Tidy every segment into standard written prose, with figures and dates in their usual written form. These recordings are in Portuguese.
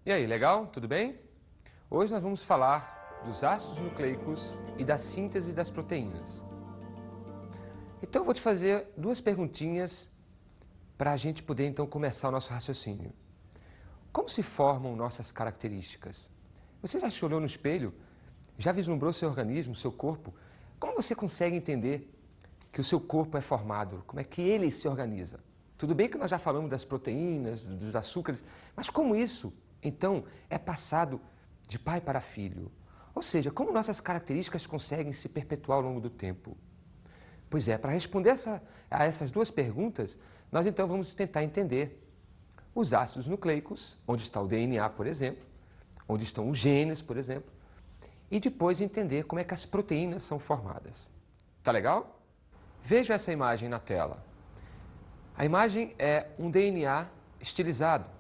E aí, legal? Tudo bem? Hoje nós vamos falar dos ácidos nucleicos e da síntese das proteínas. Então eu vou te fazer duas perguntinhas para a gente poder então começar o nosso raciocínio. Como se formam nossas características? Você já se olhou no espelho? Já vislumbrou seu organismo, seu corpo? Como você consegue entender que o seu corpo é formado? Como é que ele se organiza? Tudo bem que nós já falamos das proteínas, dos açúcares, mas como isso, então, é passado de pai para filho? Ou seja, como nossas características conseguem se perpetuar ao longo do tempo? Pois é, para responder a essas duas perguntas, nós então vamos tentar entender os ácidos nucleicos, onde está o DNA, por exemplo, onde estão os genes, por exemplo, e depois entender como é que as proteínas são formadas. Tá legal? Veja essa imagem na tela. A imagem é um DNA estilizado,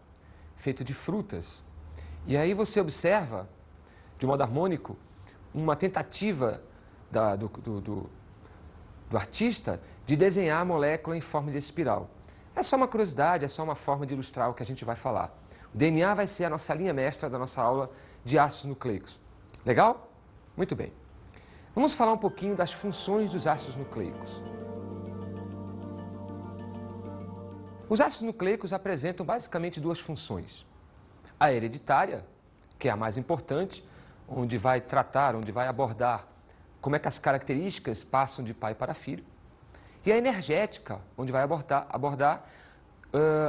feito de frutas. E aí você observa, de modo harmônico, uma tentativa do artista de desenhar a molécula em forma de espiral. É só uma curiosidade, é só uma forma de ilustrar o que a gente vai falar. O DNA vai ser a nossa linha mestra da nossa aula de ácidos nucleicos. Legal? Muito bem. Vamos falar um pouquinho das funções dos ácidos nucleicos. Os ácidos nucleicos apresentam basicamente duas funções. A hereditária, que é a mais importante, onde vai tratar, onde vai abordar como é que as características passam de pai para filho. E a energética, onde vai abordar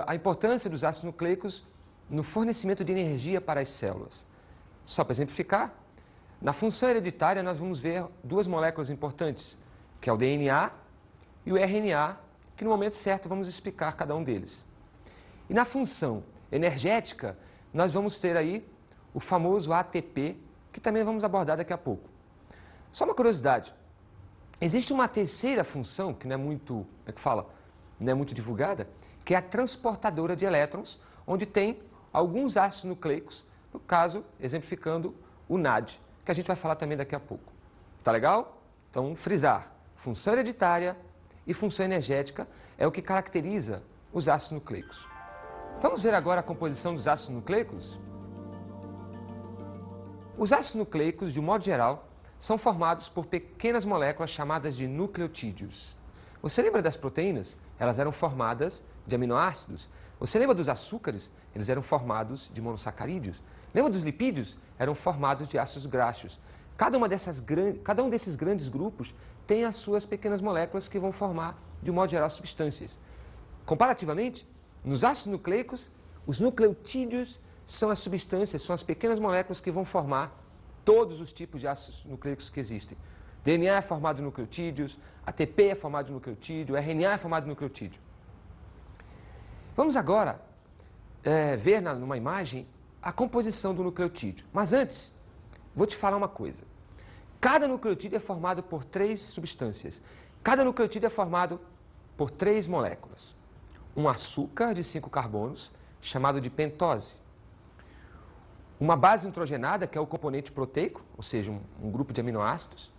a importância dos ácidos nucleicos no fornecimento de energia para as células. Só para exemplificar, na função hereditária nós vamos ver duas moléculas importantes, que é o DNA e o RNA, que no momento certo vamos explicar cada um deles. E na função energética, nós vamos ter aí o famoso ATP, que também vamos abordar daqui a pouco. Só uma curiosidade, existe uma terceira função, que não é muito, não é muito divulgada, que é a transportadora de elétrons, onde tem alguns ácidos nucleicos, no caso, exemplificando o NAD, que a gente vai falar também daqui a pouco. Tá legal? Então, frisar, função hereditária e função energética é o que caracteriza os ácidos nucleicos. Vamos ver agora a composição dos ácidos nucleicos? Os ácidos nucleicos, de um modo geral, são formados por pequenas moléculas chamadas de nucleotídeos. Você lembra das proteínas? Elas eram formadas de aminoácidos. Você lembra dos açúcares? Eles eram formados de monossacarídeos. Lembra dos lipídios? Eram formados de ácidos graxos. Cada um desses grandes grupos tem as suas pequenas moléculas que vão formar, de um modo geral, substâncias. Comparativamente, nos ácidos nucleicos, os nucleotídeos são as substâncias, são as pequenas moléculas que vão formar todos os tipos de ácidos nucleicos que existem. DNA é formado de nucleotídeos, ATP é formado de nucleotídeo, RNA é formado de nucleotídeo. Vamos agora ver numa imagem a composição do nucleotídeo. Mas antes, vou te falar uma coisa. Cada nucleotídeo é formado por três substâncias. Cada nucleotídeo é formado por três moléculas. Um açúcar de 5 carbonos, chamado de pentose. Uma base nitrogenada, que é o componente proteico, ou seja, um grupo de aminoácidos.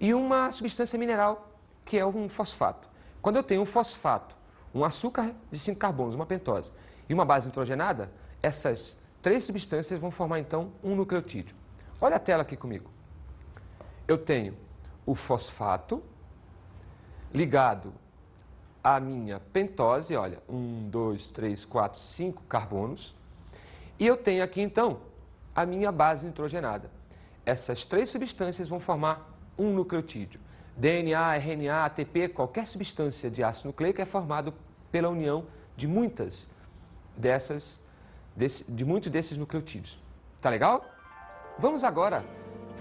E uma substância mineral, que é um fosfato. Quando eu tenho um fosfato, um açúcar de 5 carbonos, uma pentose, e uma base nitrogenada, essas três substâncias vão formar, então, um nucleotídeo. Olha a tela aqui comigo. Eu tenho o fosfato ligado à minha pentose, olha, 1, 2, 3, 4, 5 carbonos. E eu tenho aqui, então, a minha base nitrogenada. Essas três substâncias vão formar um nucleotídeo. DNA, RNA, ATP, qualquer substância de ácido nucleico é formado pela união de muitos desses nucleotídeos. Tá legal? Vamos agora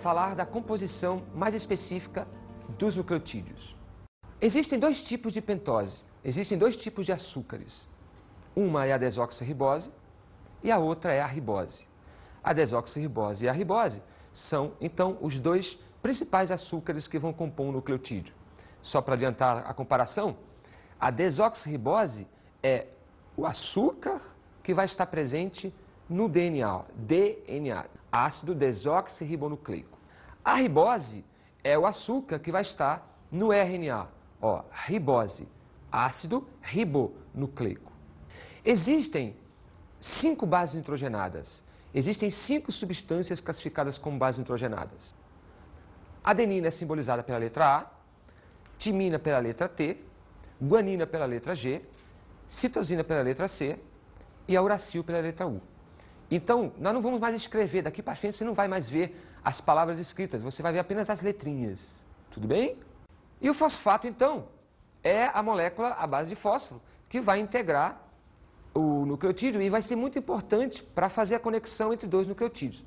falar da composição mais específica dos nucleotídeos. Existem dois tipos de pentose, existem dois tipos de açúcares. Uma é a desoxirribose e a outra é a ribose. A desoxirribose e a ribose são, então, os dois principais açúcares que vão compor um nucleotídeo. Só para adiantar a comparação, a desoxirribose é o açúcar que vai estar presente no DNA, ácido desoxirribonucleico. A ribose é o açúcar que vai estar no RNA, ribose, ácido ribonucleico. Existem 5 bases nitrogenadas existem 5 substâncias classificadas como bases nitrogenadas. Adenina é simbolizada pela letra A, timina pela letra T, guanina pela letra G, citosina pela letra C e a uracil pela letra U. Então, nós não vamos mais escrever, daqui para frente você não vai mais ver as palavras escritas, você vai ver apenas as letrinhas. Tudo bem? E o fosfato, então, é a molécula à base de fósforo que vai integrar o nucleotídeo e vai ser muito importante para fazer a conexão entre dois nucleotídeos.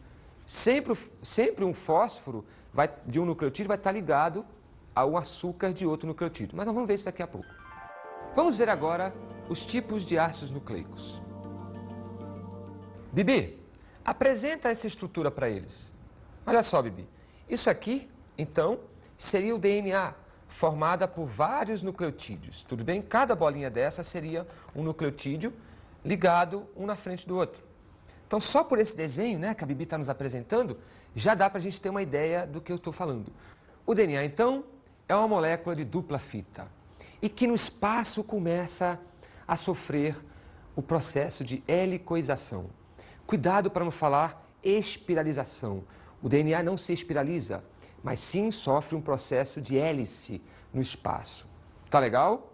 Sempre um fósforo de um nucleotídeo vai estar ligado ao açúcar de outro nucleotídeo. Mas nós vamos ver isso daqui a pouco. Vamos ver agora os tipos de ácidos nucleicos. Bibi, apresenta essa estrutura para eles. Olha só, Bibi. Isso aqui, então, seria o DNA, formada por vários nucleotídeos. Tudo bem? Cada bolinha dessa seria um nucleotídeo ligado um na frente do outro. Então, só por esse desenho, né, que a Bibi está nos apresentando, já dá para a gente ter uma ideia do que eu estou falando. O DNA, então, é uma molécula de dupla fita e que no espaço começa a sofrer o processo de helicoisação. Cuidado para não falar espiralização. O DNA não se espiraliza, mas sim sofre um processo de hélice no espaço. Tá legal?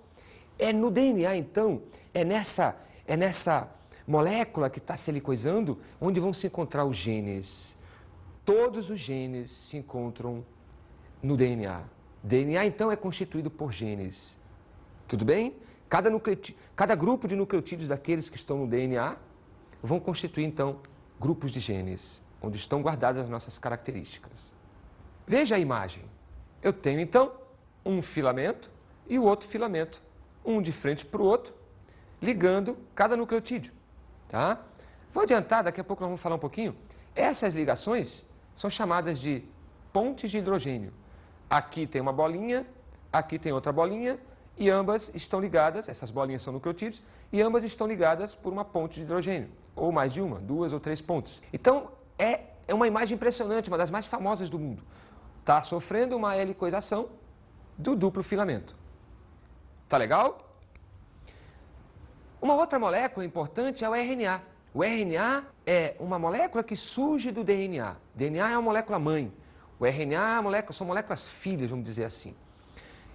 É no DNA, então, é nessa molécula que está se helicoisando onde vão se encontrar os genes. Todos os genes se encontram no DNA. DNA, então, é constituído por genes. Tudo bem? Cada grupo de nucleotídeos daqueles que estão no DNA vão constituir, então, grupos de genes, onde estão guardadas as nossas características. Veja a imagem. Eu tenho, então, um filamento e o outro filamento, um de frente para o outro, ligando cada nucleotídeo. Tá? Vou adiantar, daqui a pouco nós vamos falar um pouquinho. Essas ligações são chamadas de pontes de hidrogênio. Aqui tem uma bolinha, aqui tem outra bolinha, e ambas estão ligadas, essas bolinhas são nucleotídeos, e ambas estão ligadas por uma ponte de hidrogênio, ou mais de uma, 2 ou 3 pontos. Então, é uma imagem impressionante, uma das mais famosas do mundo. Está sofrendo uma helicoisação do duplo filamento. Tá legal? Uma outra molécula importante é o RNA. O RNA é uma molécula que surge do DNA. DNA é uma molécula mãe. O RNA são moléculas filhas, vamos dizer assim.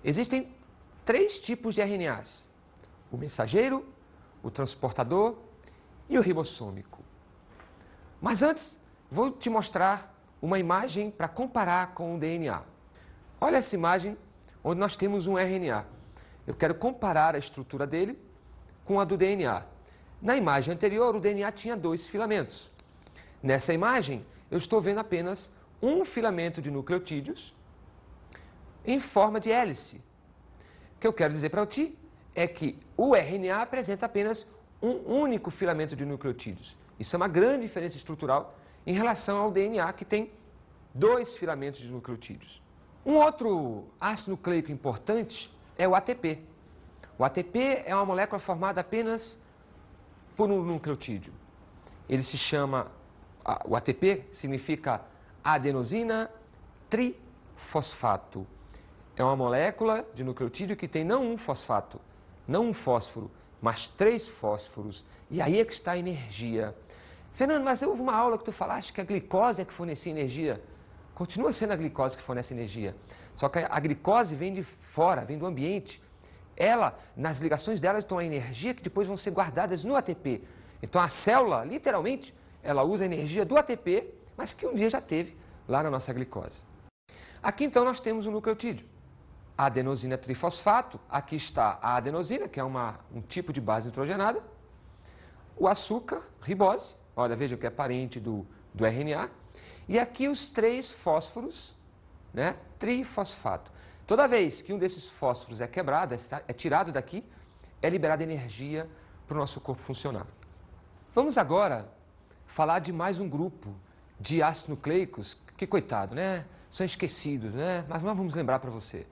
Existem 3 tipos de RNAs. O mensageiro, o transportador e o ribossômico. Mas antes, vou te mostrar uma imagem para comparar com o DNA. Olha essa imagem onde nós temos um RNA. Eu quero comparar a estrutura dele com a do DNA. Na imagem anterior, o DNA tinha 2 filamentos. Nessa imagem, eu estou vendo apenas um filamento de nucleotídeos em forma de hélice. O que eu quero dizer para ti é que o RNA apresenta apenas um único filamento de nucleotídeos. Isso é uma grande diferença estrutural em relação ao DNA, que tem 2 filamentos de nucleotídeos. Um outro ácido nucleico importante é o ATP. O ATP é uma molécula formada apenas por um nucleotídeo. Ele se chama, o ATP significa adenosina trifosfato. É uma molécula de nucleotídeo que tem não um fosfato, não um fósforo, mas 3 fósforos. E aí é que está a energia. Fernando, mas houve uma aula que tu falaste que a glicose é que fornecia energia. Continua sendo a glicose que fornece energia. Só que a glicose vem de fora, vem do ambiente. Ela, nas ligações dela, estão a energia que depois vão ser guardadas no ATP. Então a célula, literalmente, ela usa a energia do ATP, mas que um dia já teve lá na nossa glicose. Aqui então nós temos um nucleotídeo. A adenosina trifosfato, aqui está a adenosina, que é um tipo de base nitrogenada. O açúcar, ribose, olha, veja que é parente do RNA. E aqui os 3 fósforos, né, trifosfato. Toda vez que um desses fósforos é quebrado, é tirado daqui, é liberada energia para o nosso corpo funcionar. Vamos agora falar de mais um grupo de ácidos nucleicos que, coitado, né, são esquecidos, né, mas nós vamos lembrar para você.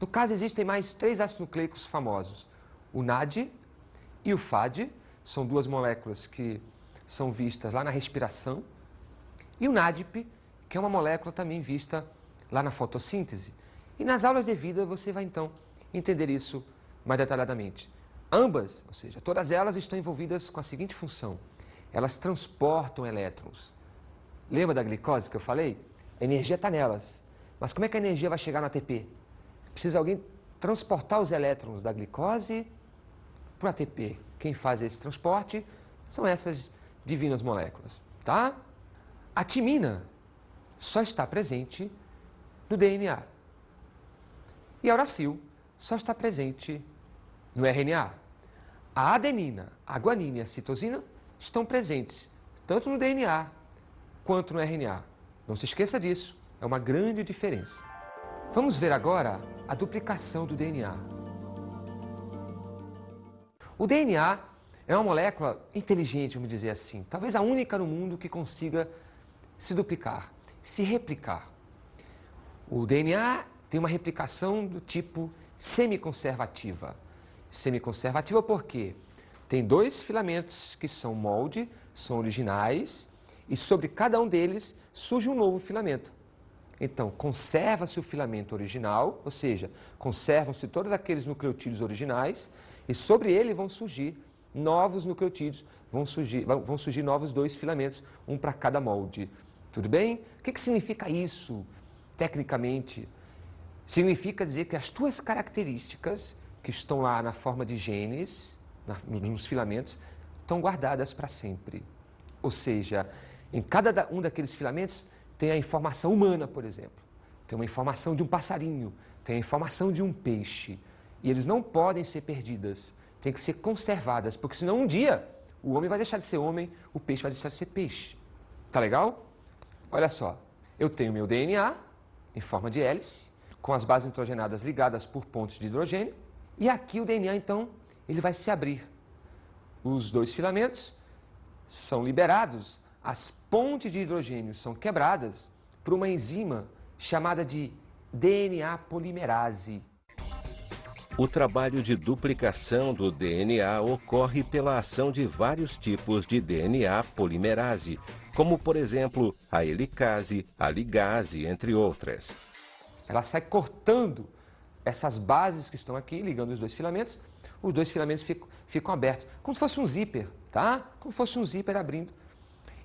No caso, existem mais 3 ácidos nucleicos famosos. O NAD e o FAD, são 2 moléculas que são vistas lá na respiração. E o NADP, que é uma molécula também vista lá na fotossíntese. E nas aulas de vida você vai então entender isso mais detalhadamente. Ambas, ou seja, todas elas estão envolvidas com a seguinte função: elas transportam elétrons. Lembra da glicose que eu falei? A energia está nelas. Mas como é que a energia vai chegar no ATP? Precisa alguém transportar os elétrons da glicose para o ATP. Quem faz esse transporte são essas divinas moléculas, tá? A timina só está presente no DNA. E a uracil só está presente no RNA. A adenina, a guanina e a citosina estão presentes tanto no DNA quanto no RNA. Não se esqueça disso, é uma grande diferença. Vamos ver agora a duplicação do DNA. O DNA é uma molécula inteligente, vamos dizer assim, talvez a única no mundo que consiga se duplicar, se replicar. O DNA tem uma replicação do tipo semiconservativa. Semiconservativa por quê? Tem dois filamentos que são molde, são originais, e sobre cada um deles surge um novo filamento. Então, conserva-se o filamento original, ou seja, conservam-se todos aqueles nucleotídeos originais, e sobre ele vão surgir novos nucleotídeos, vão surgir novos dois filamentos, um para cada molde. Tudo bem? O que significa isso, tecnicamente? Significa dizer que as tuas características, que estão lá na forma de genes, nos filamentos, estão guardadas para sempre. Ou seja, em cada um daqueles filamentos tem a informação humana, por exemplo. Tem uma informação de um passarinho, tem a informação de um peixe. E eles não podem ser perdidas, têm que ser conservadas, porque senão um dia o homem vai deixar de ser homem, o peixe vai deixar de ser peixe. Tá legal? Olha só, eu tenho meu DNA em forma de hélice, com as bases nitrogenadas ligadas por pontos de hidrogênio, e aqui o DNA, então, ele vai se abrir. Os dois filamentos são liberados, as pontes de hidrogênio são quebradas por uma enzima chamada de DNA polimerase. O trabalho de duplicação do DNA ocorre pela ação de vários tipos de DNA polimerase, como, por exemplo, a helicase, a ligase, entre outras. Ela sai cortando essas bases que estão aqui, ligando os dois filamentos ficam abertos, como se fosse um zíper, tá? Como se fosse um zíper abrindo.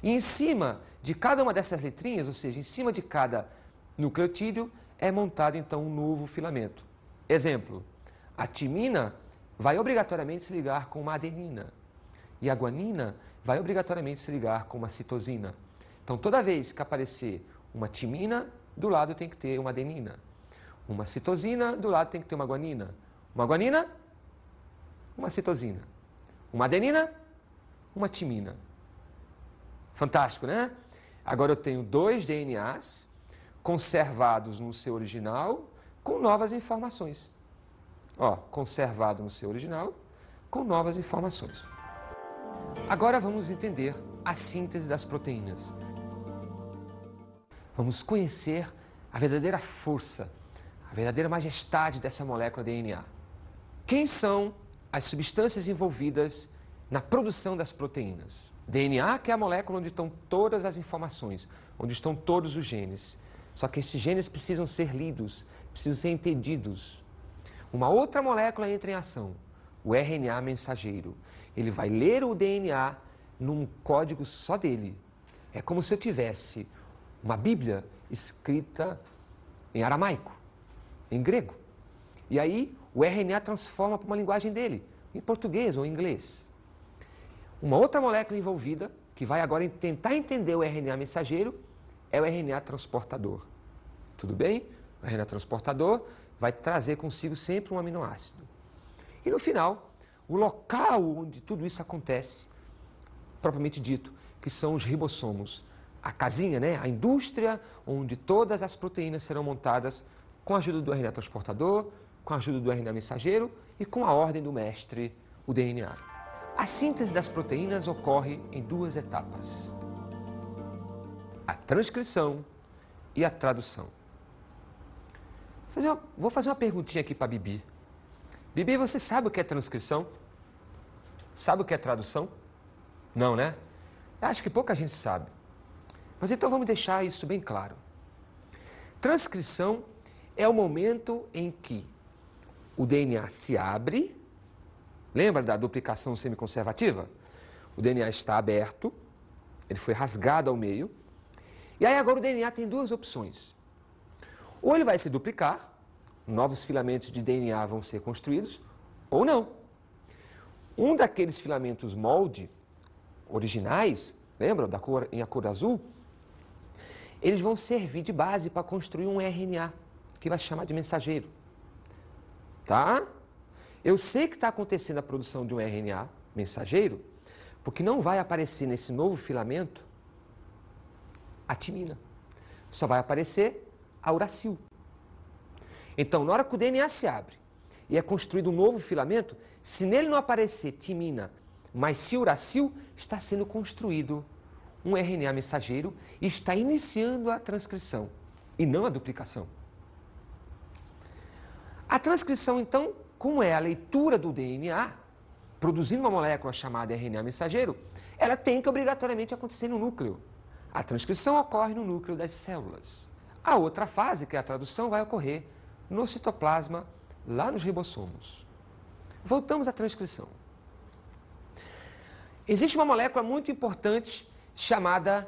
E em cima de cada uma dessas letrinhas, ou seja, em cima de cada nucleotídeo, é montado então um novo filamento. Exemplo, a timina vai obrigatoriamente se ligar com uma adenina. E a guanina vai obrigatoriamente se ligar com uma citosina. Então, toda vez que aparecer uma timina, do lado tem que ter uma adenina. Uma citosina, do lado tem que ter uma guanina. Uma guanina, uma citosina. Uma adenina, uma timina. Fantástico, né? Agora eu tenho dois DNAs conservados no seu original com novas informações. Ó, conservado no seu original com novas informações. Agora vamos entender a síntese das proteínas. Vamos conhecer a verdadeira força, a verdadeira majestade dessa molécula DNA. Quem são as substâncias envolvidas na produção das proteínas? DNA, que é a molécula onde estão todas as informações, onde estão todos os genes. Só que esses genes precisam ser lidos, precisam ser entendidos. Uma outra molécula entra em ação, o RNA mensageiro. Ele vai ler o DNA num código só dele. É como se eu tivesse uma Bíblia escrita em aramaico, em grego. E aí o RNA transforma para uma linguagem dele, em português ou em inglês. Uma outra molécula envolvida, que vai agora tentar entender o RNA mensageiro, é o RNA transportador. Tudo bem? O RNA transportador vai trazer consigo sempre um aminoácido. E no final, o local onde tudo isso acontece, propriamente dito, que são os ribossomos. A casinha, né? A indústria onde todas as proteínas serão montadas com a ajuda do RNA transportador, com a ajuda do RNA mensageiro e com a ordem do mestre, o DNA. A síntese das proteínas ocorre em duas etapas: a transcrição e a tradução. Vou fazer uma perguntinha aqui para a Bibi. Bibi, você sabe o que é transcrição? Sabe o que é tradução? Não, né? Acho que pouca gente sabe. Mas então vamos deixar isso bem claro. Transcrição é o momento em que o DNA se abre. Lembra da duplicação semiconservativa? O DNA está aberto, ele foi rasgado ao meio. E aí agora o DNA tem duas opções. Ou ele vai se duplicar, novos filamentos de DNA vão ser construídos, ou não. Um daqueles filamentos molde originais, lembram da cor, em a cor azul? Eles vão servir de base para construir um RNA, que vai chamar de mensageiro. Tá? Eu sei que está acontecendo a produção de um RNA mensageiro, porque não vai aparecer nesse novo filamento a timina. Só vai aparecer a uracil. Então, na hora que o DNA se abre e é construído um novo filamento, se nele não aparecer timina, mas se uracil, está sendo construído um RNA mensageiro e está iniciando a transcrição, e não a duplicação. A transcrição, então, como é a leitura do DNA, produzindo uma molécula chamada RNA mensageiro, ela tem que obrigatoriamente acontecer no núcleo. A transcrição ocorre no núcleo das células. A outra fase, que é a tradução, vai ocorrer no citoplasma, lá nos ribossomos. Voltamos à transcrição. Existe uma molécula muito importante chamada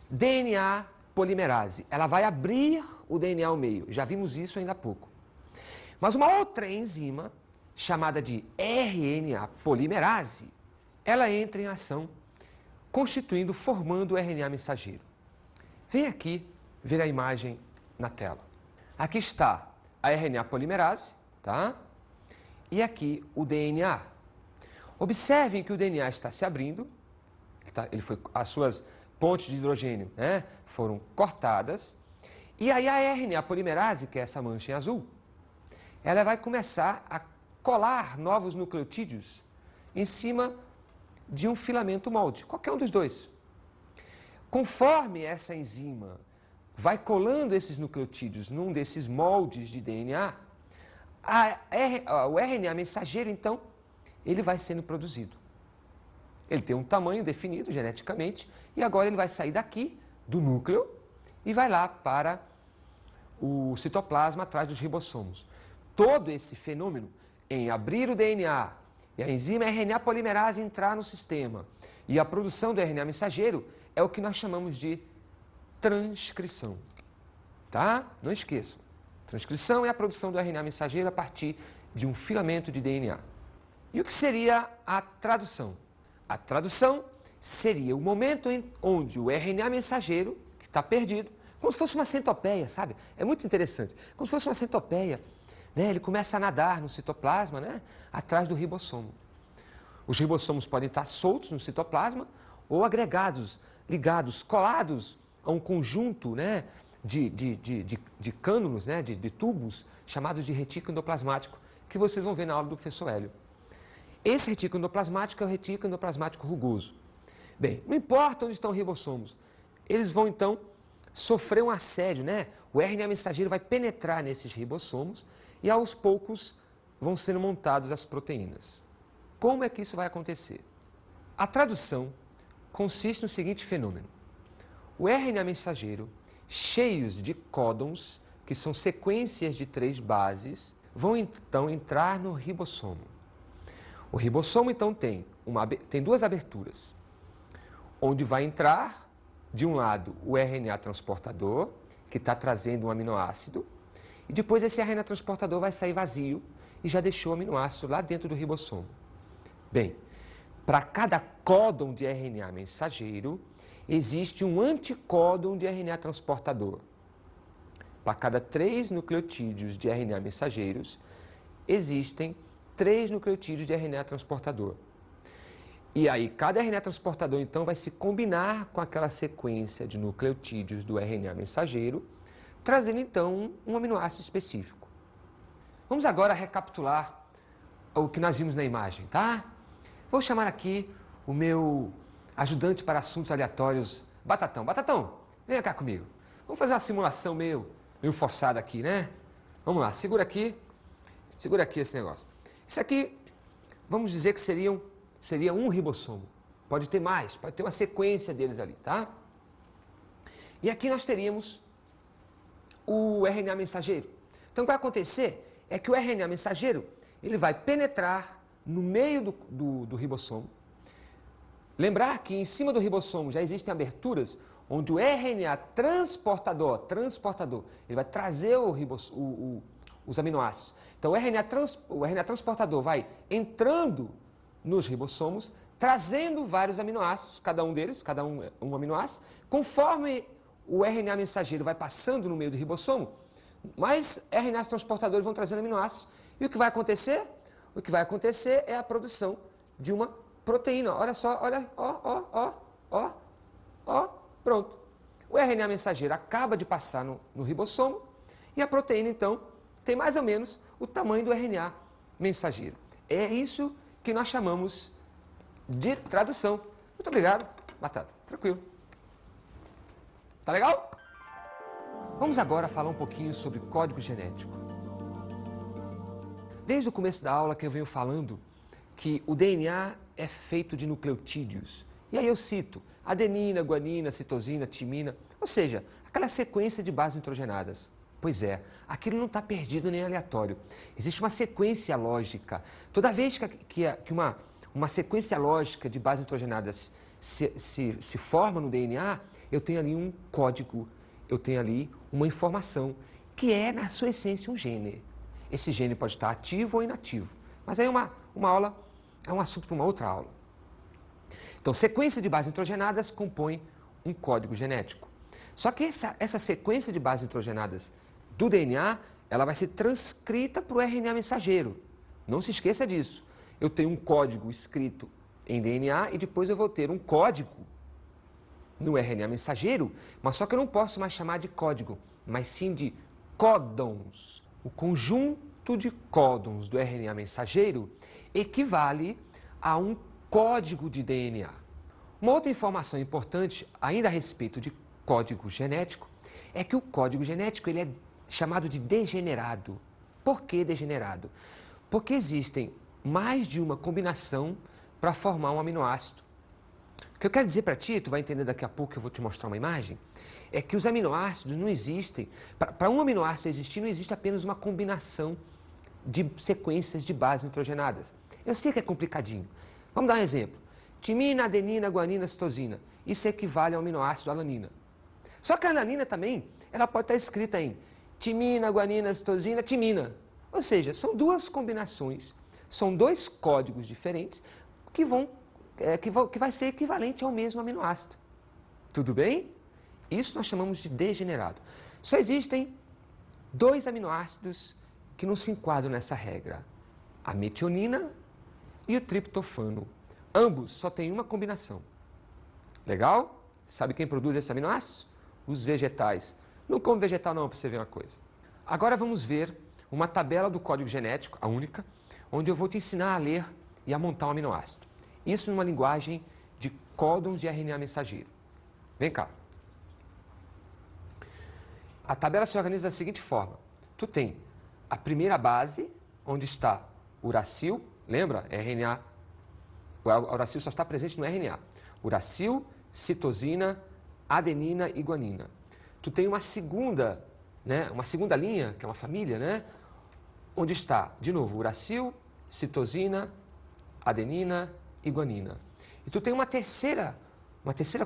DNA polimerase. Ela vai abrir o DNA ao meio. Já vimos isso ainda há pouco. Mas uma outra enzima, chamada de RNA polimerase, ela entra em ação, constituindo, formando o RNA mensageiro. Vem aqui ver a imagem na tela. Aqui está a RNA polimerase, tá? E aqui o DNA. Observem que o DNA está se abrindo, as suas pontes de hidrogênio, né, foram cortadas, e aí a RNA polimerase, que é essa mancha em azul, ela vai começar a colar novos nucleotídeos em cima de um filamento molde, qualquer um dos dois. Conforme essa enzima vai colando esses nucleotídeos num desses moldes de DNA, o RNA mensageiro, então, ele vai sendo produzido. Ele tem um tamanho definido geneticamente e agora ele vai sair daqui, do núcleo, e vai lá para o citoplasma atrás dos ribossomos. Todo esse fenômeno em abrir o DNA e a enzima RNA polimerase entrar no sistema e a produção do RNA mensageiro é o que nós chamamos de transcrição. Tá? Não esqueçam. Transcrição é a produção do RNA mensageiro a partir de um filamento de DNA. E o que seria a tradução? A tradução seria o momento onde o RNA mensageiro, que está perdido, como se fosse uma centopeia, sabe? É muito interessante. Como se fosse uma centopeia. Né? Ele começa a nadar no citoplasma, né? Atrás do ribossomo. Os ribossomos podem estar soltos no citoplasma ou agregados, ligados, colados a um conjunto, né, de cânulos, né, de tubos, chamados de retículo endoplasmático, que vocês vão ver na aula do professor Hélio. Esse retículo endoplasmático é o retículo endoplasmático rugoso. Bem, não importa onde estão os ribossomos, eles vão então sofrer um assédio, né? O RNA mensageiro vai penetrar nesses ribossomos e aos poucos vão sendo montadas as proteínas. Como é que isso vai acontecer? A tradução consiste no seguinte fenômeno. O RNA mensageiro, cheios de códons, que são sequências de 3 bases, vão então entrar no ribossomo. O ribossomo então tem 2 aberturas, onde vai entrar, de um lado, o RNA transportador, que está trazendo um aminoácido, e depois esse RNA transportador vai sair vazio e já deixou o aminoácido lá dentro do ribossomo. Bem, para cada códon de RNA mensageiro, existe um anticódon de RNA transportador. Para cada 3 nucleotídeos de RNA mensageiros, existem 3 nucleotídeos de RNA transportador. E aí, cada RNA transportador, então, vai se combinar com aquela sequência de nucleotídeos do RNA mensageiro, trazendo, então, um aminoácido específico. Vamos agora recapitular o que nós vimos na imagem, tá? Vou chamar aqui o meu ajudante para assuntos aleatórios, Batatão. Batatão, vem cá comigo. Vamos fazer uma simulação meio forçada aqui, né? Vamos lá, segura aqui esse negócio. Isso aqui, vamos dizer que seria um ribossomo. Pode ter mais, pode ter uma sequência deles ali, tá? E aqui nós teríamos o RNA mensageiro. Então, o que vai acontecer é que o RNA mensageiro, ele vai penetrar no meio do ribossomo, Lembrar que em cima do ribossomo já existem aberturas onde o RNA transportador, ele vai trazer os aminoácidos. Então o RNA transportador vai entrando nos ribossomos, trazendo vários aminoácidos, cada um aminoácido. Conforme o RNA mensageiro vai passando no meio do ribossomo, mais RNAs transportadores vão trazendo aminoácidos. E o que vai acontecer? O que vai acontecer é a produção de uma proteína. Olha só, olha, pronto. O RNA mensageiro acaba de passar no ribossomo e a proteína, então, tem mais ou menos o tamanho do RNA mensageiro. É isso que nós chamamos de tradução. Muito obrigado, Batata. Tranquilo. Tá legal? Vamos agora falar um pouquinho sobre código genético. Desde o começo da aula que eu venho falando que o DNA é feito de nucleotídeos. E aí eu cito adenina, guanina, citosina, timina, ou seja, aquela sequência de bases nitrogenadas. Pois é, aquilo não está perdido nem aleatório. Existe uma sequência lógica. Toda vez que uma sequência lógica de bases nitrogenadas se forma no DNA, eu tenho ali um código, eu tenho ali uma informação, que é, na sua essência, um gene. Esse gene pode estar ativo ou inativo. Mas aí uma aula é um assunto para uma outra aula. Então, sequência de bases nitrogenadas compõe um código genético. Só que essa sequência de bases nitrogenadas do DNA, ela vai ser transcrita para o RNA mensageiro. Não se esqueça disso. Eu tenho um código escrito em DNA e depois eu vou ter um código no RNA mensageiro, mas só que eu não posso mais chamar de código, mas sim de códons. O conjunto de códons do RNA mensageiro equivale a um código de DNA. Uma outra informação importante, ainda a respeito de código genético, é que o código genético ele é chamado de degenerado. Por que degenerado? Porque existem mais de uma combinação para formar um aminoácido. O que eu quero dizer para ti, tu vai entender daqui a pouco que eu vou te mostrar uma imagem, é que os aminoácidos não existem. Para um aminoácido existir, não existe apenas uma combinação de sequências de bases nitrogenadas. Eu sei que é complicadinho. Vamos dar um exemplo. Timina, adenina, guanina, citosina. Isso equivale ao aminoácido alanina. Só que a alanina também, ela pode estar escrita em timina, guanina, citosina, timina. Ou seja, são duas combinações, são dois códigos diferentes que vai ser equivalente ao mesmo aminoácido. Tudo bem? Isso nós chamamos de degenerado. Só existem dois aminoácidos que não se enquadram nessa regra. A metionina e o triptofano. Ambos só têm uma combinação. Legal? Sabe quem produz esses aminoácidos? Os vegetais. Não come vegetal não, para você ver uma coisa. Agora vamos ver uma tabela do código genético, a única, onde eu vou te ensinar a ler e a montar um aminoácido. Isso numa linguagem de códons de RNA mensageiro. Vem cá. A tabela se organiza da seguinte forma. Tu tem a primeira base, onde está uracil, lembra? RNA. O uracil só está presente no RNA. Uracil, citosina, adenina e guanina. Tu tem uma segunda linha, que é uma família, né? Onde está, de novo, uracil, citosina, adenina e guanina. E tu tem uma terceira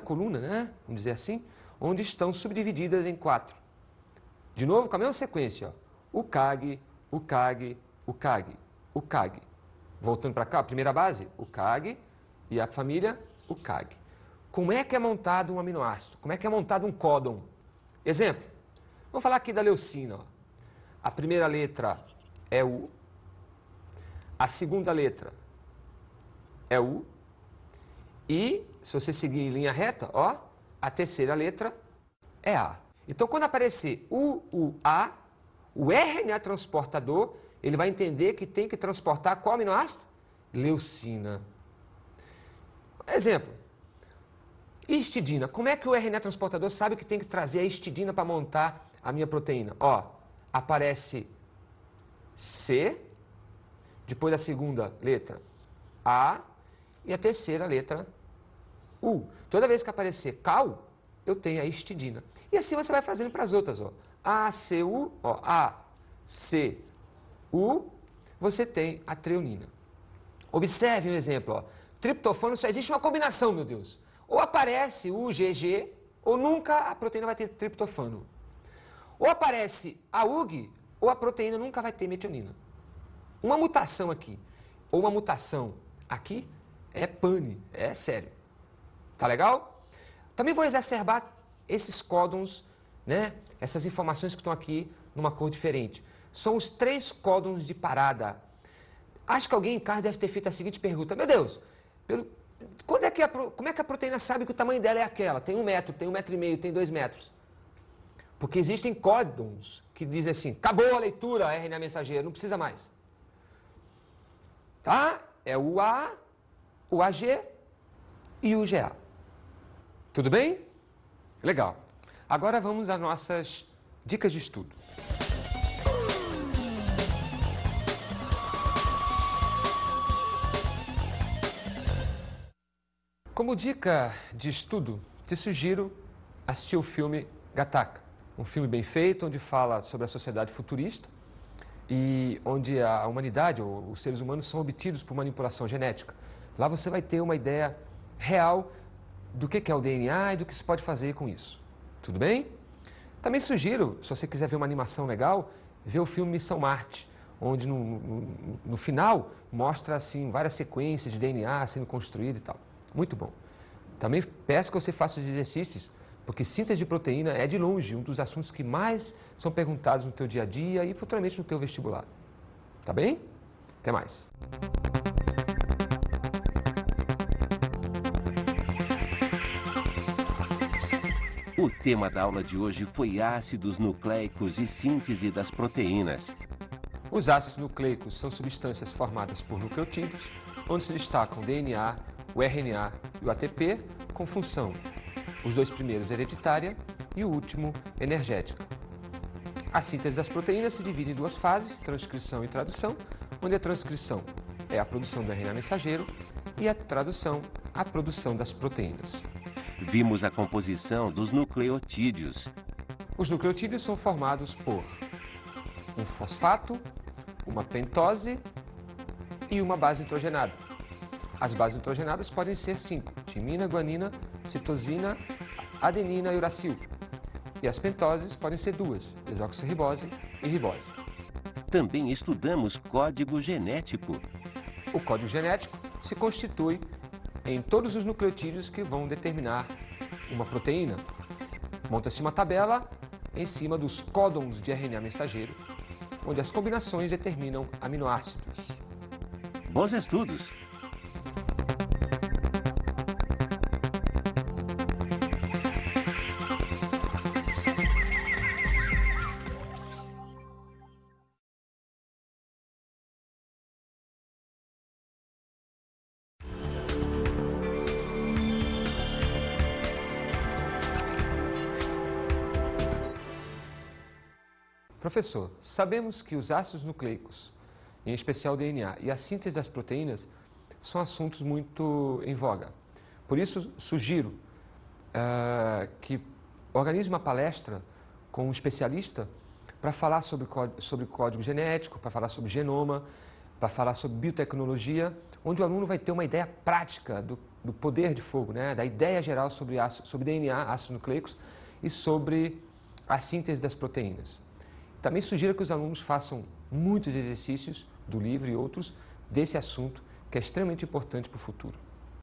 coluna, né? Vamos dizer assim, onde estão subdivididas em 4. De novo, com a mesma sequência, ó. O CAG, o CAG, o CAG, o CAG. Voltando para cá, a primeira base, o CAG e a família, o CAG. Como é que é montado um aminoácido? Como é que é montado um códon? Exemplo, vamos falar aqui da leucina. Ó. A primeira letra é U, a segunda letra é U, e, se você seguir em linha reta, ó, a terceira letra é A. Então, quando aparecer UA, o RNA transportador, ele vai entender que tem que transportar qual aminoácido? Leucina. Exemplo, histidina. Como é que o RNA transportador sabe que tem que trazer a histidina para montar a minha proteína? Ó, aparece C, depois a segunda letra A e a terceira letra U. Toda vez que aparecer cal, eu tenho a histidina. E assim você vai fazendo para as outras, ó. ACU, ó, ACU, você tem a treonina. Observe um exemplo, ó. triptofano só existe uma combinação, meu Deus. Ou aparece o GG, ou nunca a proteína vai ter triptofano. Ou aparece a UG, ou a proteína nunca vai ter metionina. Uma mutação aqui, ou uma mutação aqui, é pane, é sério. Tá legal? Também vou exacerbar esses códons, né? Essas informações que estão aqui numa cor diferente. São os 3 códons de parada. Acho que alguém em casa deve ter feito a seguinte pergunta. Meu Deus, como é que a proteína sabe que o tamanho dela é aquela? Tem 1 metro, tem 1,5 metros, tem 2 metros. Porque existem códons que dizem assim, acabou a leitura, RNA mensageiro, não precisa mais. Tá? É o A, o AG e o GA. Tudo bem? Legal. Agora vamos às nossas dicas de estudo. Como dica de estudo, te sugiro assistir o filme Gattaca. Um filme bem feito, onde fala sobre a sociedade futurista e onde a humanidade, ou os seres humanos, são obtidos por manipulação genética. Lá você vai ter uma ideia real do que é o DNA e do que se pode fazer com isso. Tudo bem? Também sugiro, se você quiser ver uma animação legal, ver o filme Missão Marte, onde no final mostra assim, várias sequências de DNA sendo construído e tal. Muito bom. Também peço que você faça os exercícios, porque síntese de proteína é de longe um dos assuntos que mais são perguntados no teu dia a dia e futuramente no teu vestibular. Tá bem? Até mais. O tema da aula de hoje foi ácidos nucleicos e síntese das proteínas. Os ácidos nucleicos são substâncias formadas por nucleotídeos, onde se destacam o DNA, o RNA e o ATP, com função, os 2 primeiros hereditária e o último energética. A síntese das proteínas se divide em 2 fases, transcrição e tradução, onde a transcrição é a produção do RNA mensageiro e a tradução, a produção das proteínas. Vimos a composição dos nucleotídeos. Os nucleotídeos são formados por um fosfato, uma pentose e uma base nitrogenada. As bases nitrogenadas podem ser 5, timina, guanina, citosina, adenina e uracil. E as pentoses podem ser 2, desoxirribose e ribose. Também estudamos código genético. O código genético se constitui em todos os nucleotídeos que vão determinar uma proteína. Monta-se uma tabela em cima dos códons de RNA mensageiro, onde as combinações determinam aminoácidos. Bons estudos! Professor, sabemos que os ácidos nucleicos, em especial o DNA, e a síntese das proteínas são assuntos muito em voga. Por isso, sugiro que organize uma palestra com um especialista para falar sobre código genético, para falar sobre genoma, para falar sobre biotecnologia, onde o aluno vai ter uma ideia prática do poder de fogo, né? Da ideia geral sobre DNA, ácidos nucleicos, e sobre a síntese das proteínas. Também sugiro que os alunos façam muitos exercícios do livro e outros desse assunto, que é extremamente importante para o futuro.